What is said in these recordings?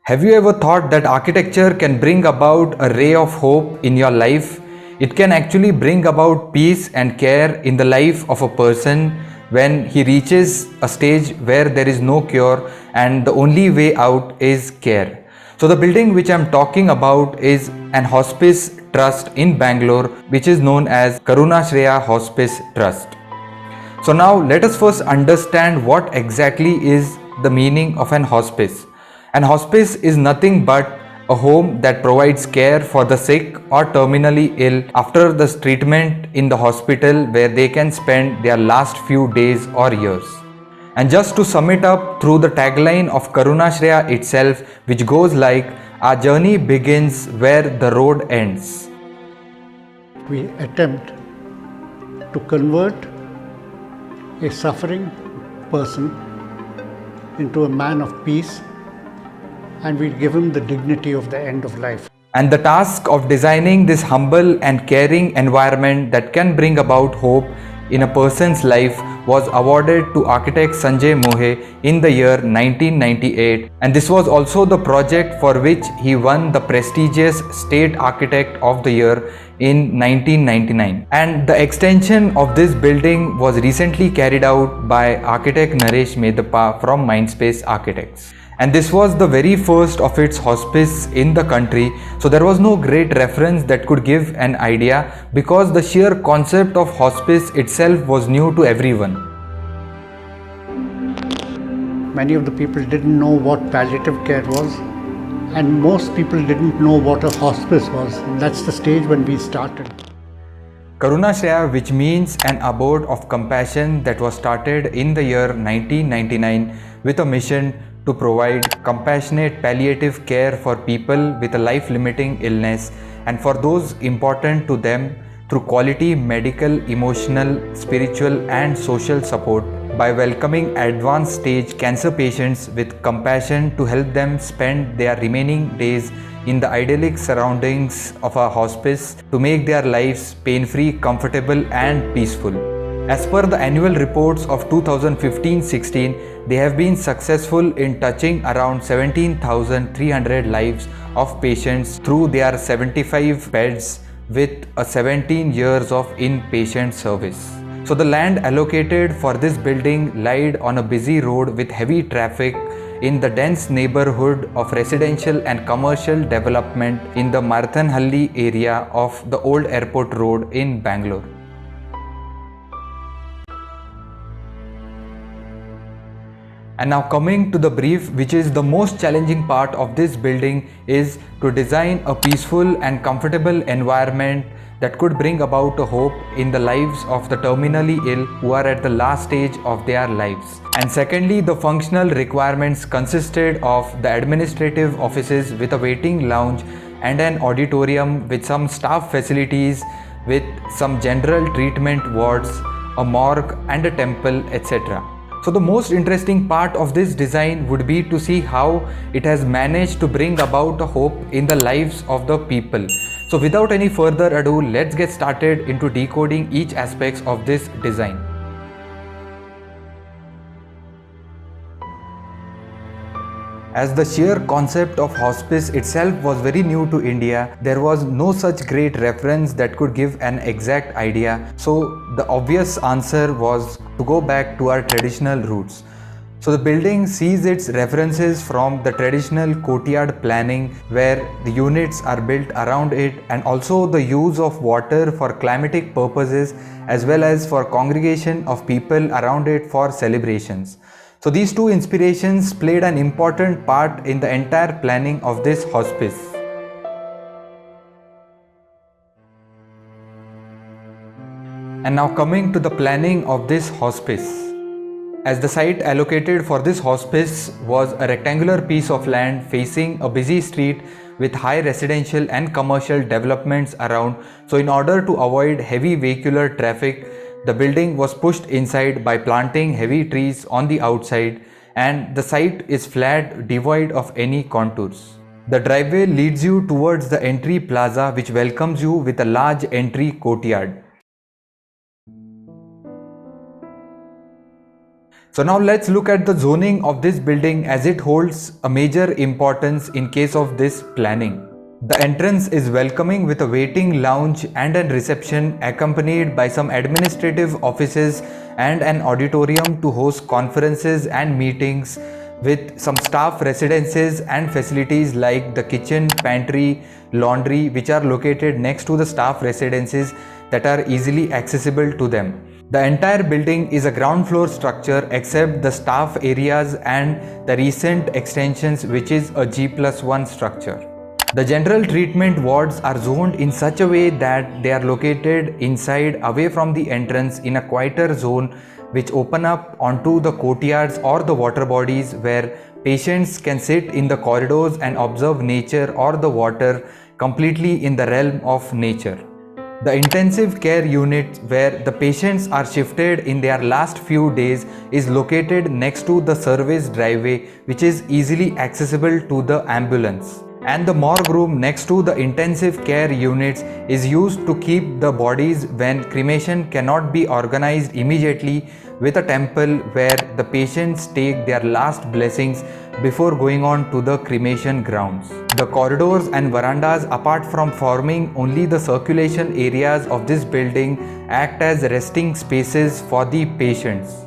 Have you ever thought that architecture can bring about a ray of hope in your life? It can actually bring about peace and care in the life of a person when he reaches a stage where there is no cure and the only way out is care. So the building which I am talking about is an hospice trust in Bangalore, which is known as Karunashraya Hospice Trust. So now let us first understand what exactly is the meaning of an hospice. An hospice is nothing but a home that provides care for the sick or terminally ill after the treatment in the hospital, where they can spend their last few days or years. And just to sum it up through the tagline of Karunashraya itself, which goes like, "Our journey begins where the road ends." We attempt to convert a suffering person into a man of peace, and we give him the dignity of the end of life. And the task of designing this humble and caring environment that can bring about hope in a person's life was awarded to architect Sanjay Mohe in the year 1998, and this was also the project for which he won the prestigious State Architect of the Year in 1999. And the extension of this building was recently carried out by architect Naresh Medappa from Mindspace Architects. And this was the very first of its hospice in the country, so there was no great reference that could give an idea, because the sheer concept of hospice itself was new to everyone. Many of the people didn't know what palliative care was, and most people didn't know what a hospice was, and that's the stage when we started. Karunashraya, which means an abode of compassion, that was started in the year 1999 with a mission to provide compassionate palliative care for people with a life-limiting illness and for those important to them through quality medical, emotional, spiritual and social support, by welcoming advanced stage cancer patients with compassion to help them spend their remaining days in the idyllic surroundings of a hospice to make their lives pain-free, comfortable and peaceful. As per the annual reports of 2015-16, they have been successful in touching around 17,300 lives of patients through their 75 beds with a 17 years of inpatient service. So the land allocated for this building lied on a busy road with heavy traffic in the dense neighborhood of residential and commercial development in the Kundalahalli area of the Old Airport Road in Bangalore. And now coming to the brief, which is the most challenging part of this building, is to design a peaceful and comfortable environment that could bring about a hope in the lives of the terminally ill who are at the last stage of their lives. And secondly, the functional requirements consisted of the administrative offices with a waiting lounge and an auditorium with some staff facilities, with some general treatment wards, a morgue and a temple, etc. So the most interesting part of this design would be to see how it has managed to bring about a hope in the lives of the people. So without any further ado, let's get started into decoding each aspect of this design. As the sheer concept of hospice itself was very new to India, there was no such great reference that could give an exact idea. So the obvious answer was to go back to our traditional roots. So the building sees its references from the traditional courtyard planning, where the units are built around it, and also the use of water for climatic purposes as well as for congregation of people around it for celebrations. So these two inspirations played an important part in the entire planning of this hospice. And now coming to the planning of this hospice. As the site allocated for this hospice was a rectangular piece of land facing a busy street with high residential and commercial developments around, so in order to avoid heavy vehicular traffic, the building was pushed inside by planting heavy trees on the outside, and the site is flat, devoid of any contours. The driveway leads you towards the entry plaza, which welcomes you with a large entry courtyard. So now let's look at the zoning of this building as it holds a major importance in case of this planning. The entrance is welcoming with a waiting lounge and a reception accompanied by some administrative offices and an auditorium to host conferences and meetings, with some staff residences and facilities like the kitchen, pantry, laundry, which are located next to the staff residences that are easily accessible to them. The entire building is a ground floor structure except the staff areas and the recent extensions, which is a G+1 structure. The general treatment wards are zoned in such a way that they are located inside, away from the entrance, in a quieter zone which open up onto the courtyards or the water bodies, where patients can sit in the corridors and observe nature or the water completely in the realm of nature. The intensive care unit, where the patients are shifted in their last few days, is located next to the service driveway, which is easily accessible to the ambulance. And the morgue room next to the intensive care units is used to keep the bodies when cremation cannot be organized immediately, with a temple where the patients take their last blessings before going on to the cremation grounds. The corridors and verandas, apart from forming only the circulation areas of this building, act as resting spaces for the patients.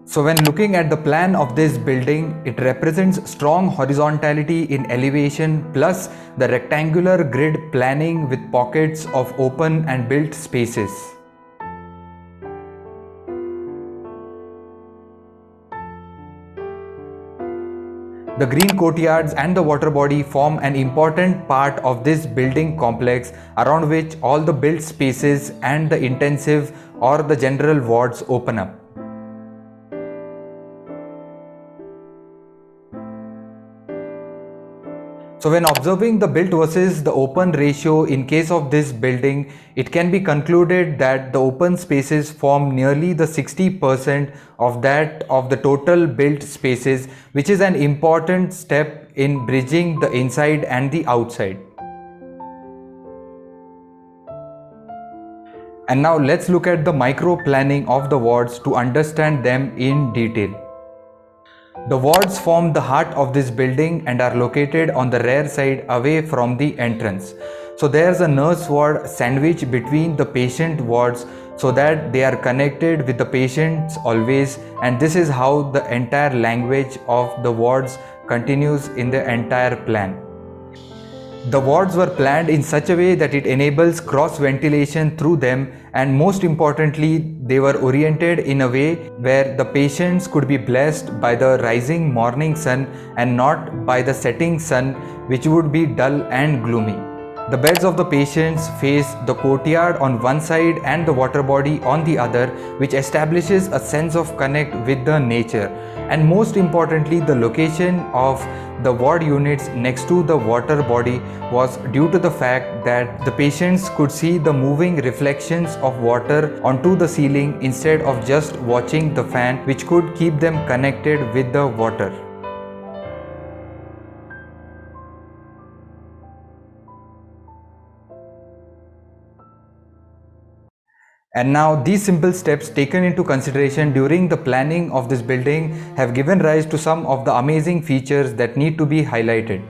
So when looking at the plan of this building, it represents strong horizontality in elevation plus the rectangular grid planning with pockets of open and built spaces. The green courtyards and the water body form an important part of this building complex, around which all the built spaces and the intensive or the general wards open up. So when observing the built versus the open ratio in case of this building, it can be concluded that the open spaces form nearly the 60% of that of the total built spaces, which is an important step in bridging the inside and the outside. And now let's look at the micro planning of the wards to understand them in detail. The wards form the heart of this building and are located on the rear side away from the entrance. So there's a nurse ward sandwiched between the patient wards so that they are connected with the patients always, and this is how the entire language of the wards continues in the entire plan. The wards were planned in such a way that it enables cross ventilation through them, and most importantly, they were oriented in a way where the patients could be blessed by the rising morning sun and not by the setting sun, which would be dull and gloomy. The beds of the patients face the courtyard on one side and the water body on the other, which establishes a sense of connect with the nature. And most importantly, the location of the ward units next to the water body was due to the fact that the patients could see the moving reflections of water onto the ceiling instead of just watching the fan, which could keep them connected with the water. And now these simple steps taken into consideration during the planning of this building have given rise to some of the amazing features that need to be highlighted.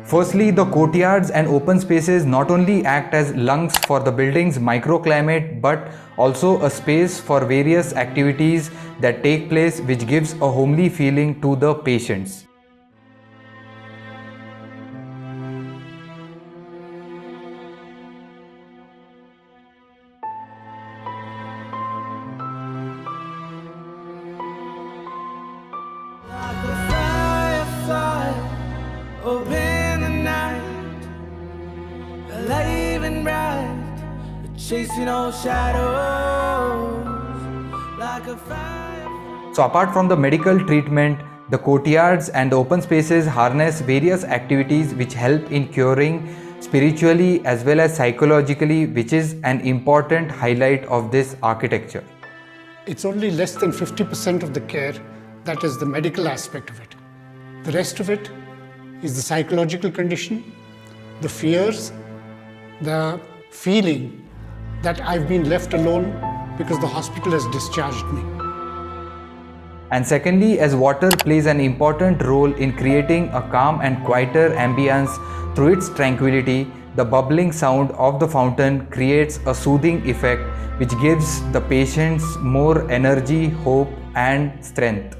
Firstly, the courtyards and open spaces not only act as lungs for the building's microclimate, but also a space for various activities that take place, which gives a homely feeling to the patients. Chasing all shadows like a fire. So apart from the medical treatment, the courtyards and the open spaces harness various activities which help in curing spiritually as well as psychologically, which is an important highlight of this architecture. It's only less than 50% of the care that is the medical aspect of it. The rest of it is the psychological condition, the fears, the feeling that I've been left alone because the hospital has discharged me. And secondly, as water plays an important role in creating a calm and quieter ambience through its tranquility, the bubbling sound of the fountain creates a soothing effect which gives the patients more energy, hope and strength.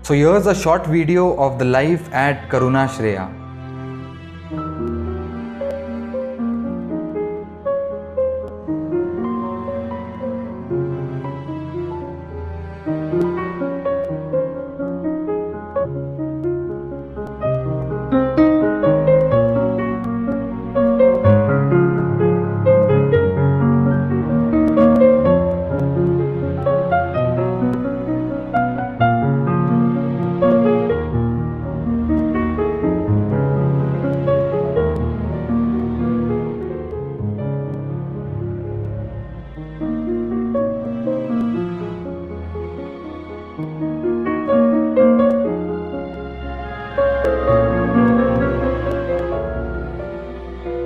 So here's a short video of the life at Karunashraya.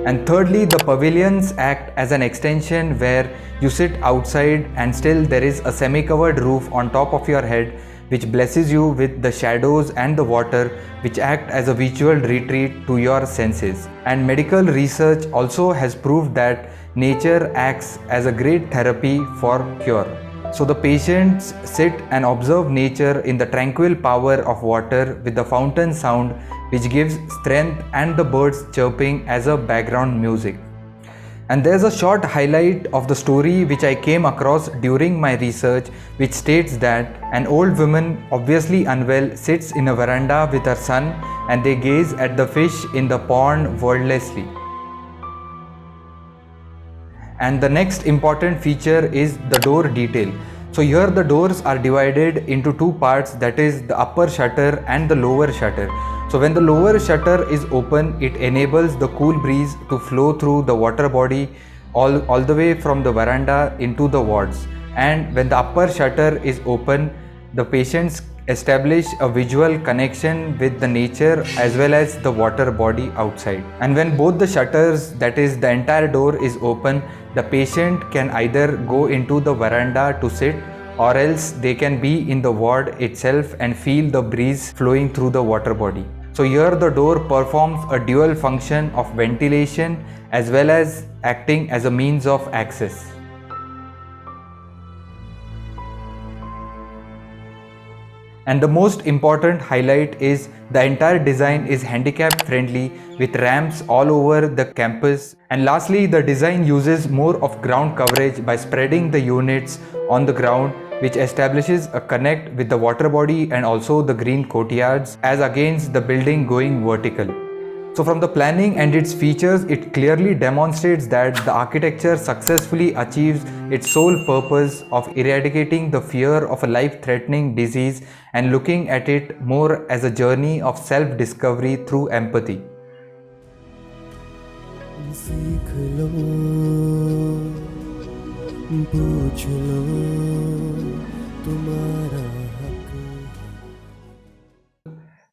And thirdly, the pavilions act as an extension where you sit outside and still there is a semi-covered roof on top of your head which blesses you with the shadows and the water which act as a visual retreat to your senses. And medical research also has proved that nature acts as a great therapy for cure. So the patients sit and observe nature in the tranquil power of water with the fountain sound which gives strength and the birds chirping as a background music. And there's a short highlight of the story which I came across during my research which states that an old woman, obviously unwell, sits in a veranda with her son and they gaze at the fish in the pond wordlessly. And the next important feature is the door detail. So here the doors are divided into two parts, that is the upper shutter and the lower shutter. So when the lower shutter is open, it enables the cool breeze to flow through the water body all the way from the veranda into the wards. And when the upper shutter is open, the patients establish a visual connection with the nature as well as the water body outside. And when both the shutters, that is the entire door, is open, the patient can either go into the veranda to sit or else they can be in the ward itself and feel the breeze flowing through the water body. So here the door performs a dual function of ventilation as well as acting as a means of access. And the most important highlight is the entire design is handicap friendly with ramps all over the campus. And lastly, the design uses more of ground coverage by spreading the units on the ground, which establishes a connect with the water body and also the green courtyards as against the building going vertical. So from the planning and its features, it clearly demonstrates that the architecture successfully achieves its sole purpose of eradicating the fear of a life-threatening disease and looking at it more as a journey of self-discovery through empathy.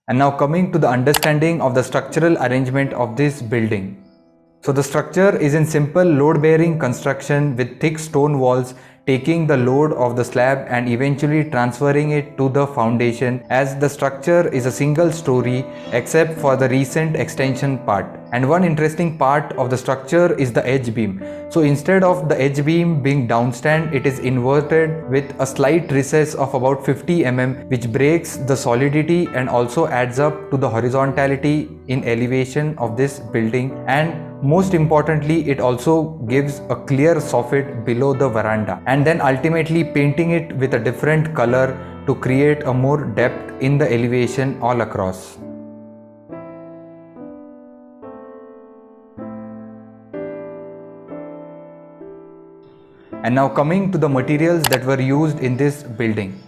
And now coming to the understanding of the structural arrangement of this building. So the structure is in simple load-bearing construction with thick stone walls taking the load of the slab and eventually transferring it to the foundation, as the structure is a single story except for the recent extension part. And one interesting part of the structure is the edge beam. So instead of the edge beam being downstand, it is inverted with a slight recess of about 50 mm, which breaks the solidity and also adds up to the horizontality in elevation of this building. And most importantly, it also gives a clear soffit below the veranda, and then ultimately painting it with a different color to create a more depth in the elevation all across. And now coming to the materials that were used in this building.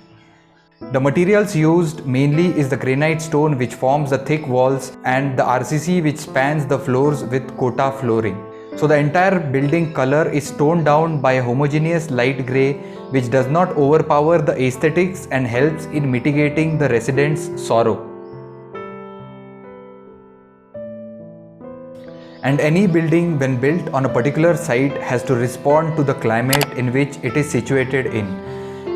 The materials used mainly is the granite stone which forms the thick walls and the RCC which spans the floors with Kota flooring. So the entire building color is toned down by a homogeneous light grey which does not overpower the aesthetics and helps in mitigating the residents' sorrow. And any building when built on a particular site has to respond to the climate in which it is situated in.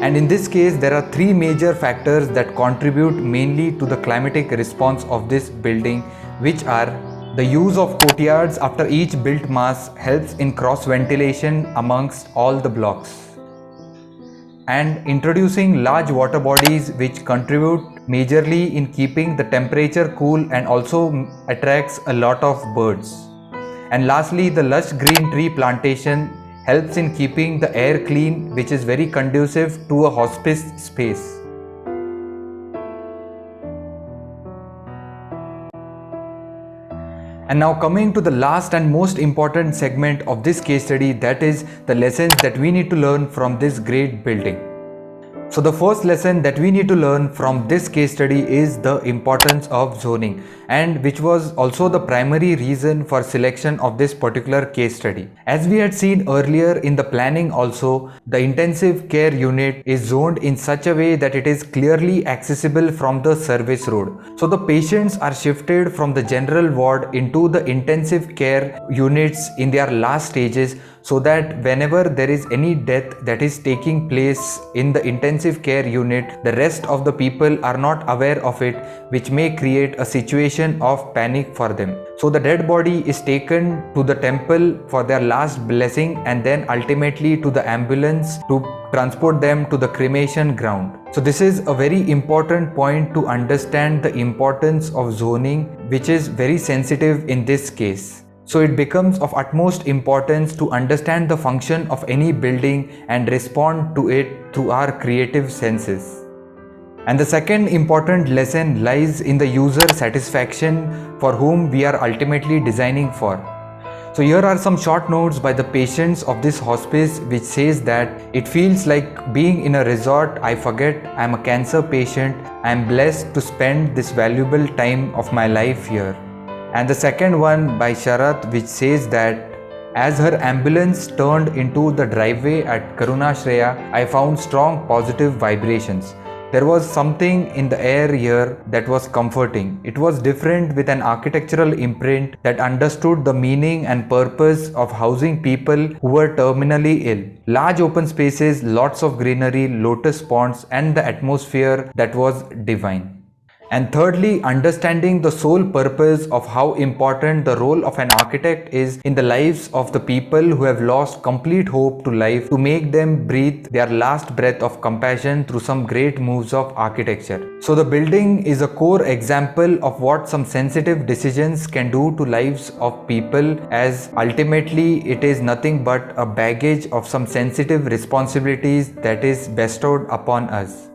And in this case, there are three major factors that contribute mainly to the climatic response of this building, which are the use of courtyards after each built mass helps in cross ventilation amongst all the blocks, and introducing large water bodies which contribute majorly in keeping the temperature cool and also attracts a lot of birds. And lastly, the lush green tree plantation helps in keeping the air clean, which is very conducive to a hospice space. And now coming to the last and most important segment of this case study, that is the lessons that we need to learn from this great building. So the first lesson that we need to learn from this case study is the importance of zoning, and which was also the primary reason for selection of this particular case study. As we had seen earlier in the planning also, the intensive care unit is zoned in such a way that it is clearly accessible from the service road. So the patients are shifted from the general ward into the intensive care units in their last stages, so that whenever there is any death that is taking place in the intensive care unit, the rest of the people are not aware of it, which may create a situation of panic for them. So the dead body is taken to the temple for their last blessing, and then ultimately to the ambulance to transport them to the cremation ground. So this is a very important point to understand the importance of zoning, which is very sensitive in this case. So it becomes of utmost importance to understand the function of any building and respond to it through our creative senses. And the second important lesson lies in the user satisfaction for whom we are ultimately designing for. So here are some short notes by the patients of this hospice which says that it feels like being in a resort. I forget I'm a cancer patient. I'm blessed to spend this valuable time of my life here. And the second one by Sharat, which says that as her ambulance turned into the driveway at Karunashraya, I found strong positive vibrations. There was something in the air here that was comforting. It was different, with an architectural imprint that understood the meaning and purpose of housing people who were terminally ill. Large open spaces, lots of greenery, lotus ponds, and the atmosphere that was divine. And thirdly, understanding the sole purpose of how important the role of an architect is in the lives of the people who have lost complete hope to life, to make them breathe their last breath of compassion through some great moves of architecture. So the building is a core example of what some sensitive decisions can do to lives of people, as ultimately it is nothing but a baggage of some sensitive responsibilities that is bestowed upon us.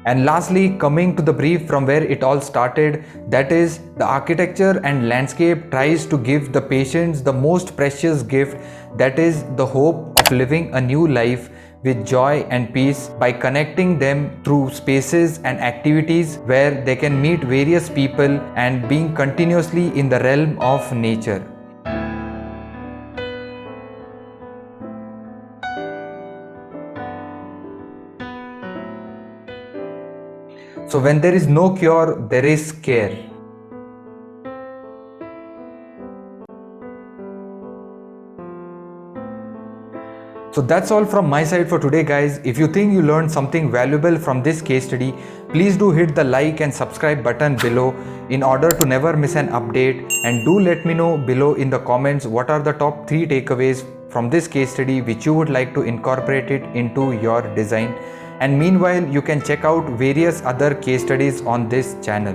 And lastly, coming to the brief from where it all started, that is, the architecture and landscape tries to give the patients the most precious gift, that is the hope of living a new life with joy and peace by connecting them through spaces and activities where they can meet various people and being continuously in the realm of nature. So when there is no cure, there is care. So that's all from my side for today, guys. If you think you learned something valuable from this case study, please do hit the like and subscribe button below in order to never miss an update, and do let me know below in the comments what are the top 3 takeaways from this case study which you would like to incorporate it into your design. And meanwhile, you can check out various other case studies on this channel.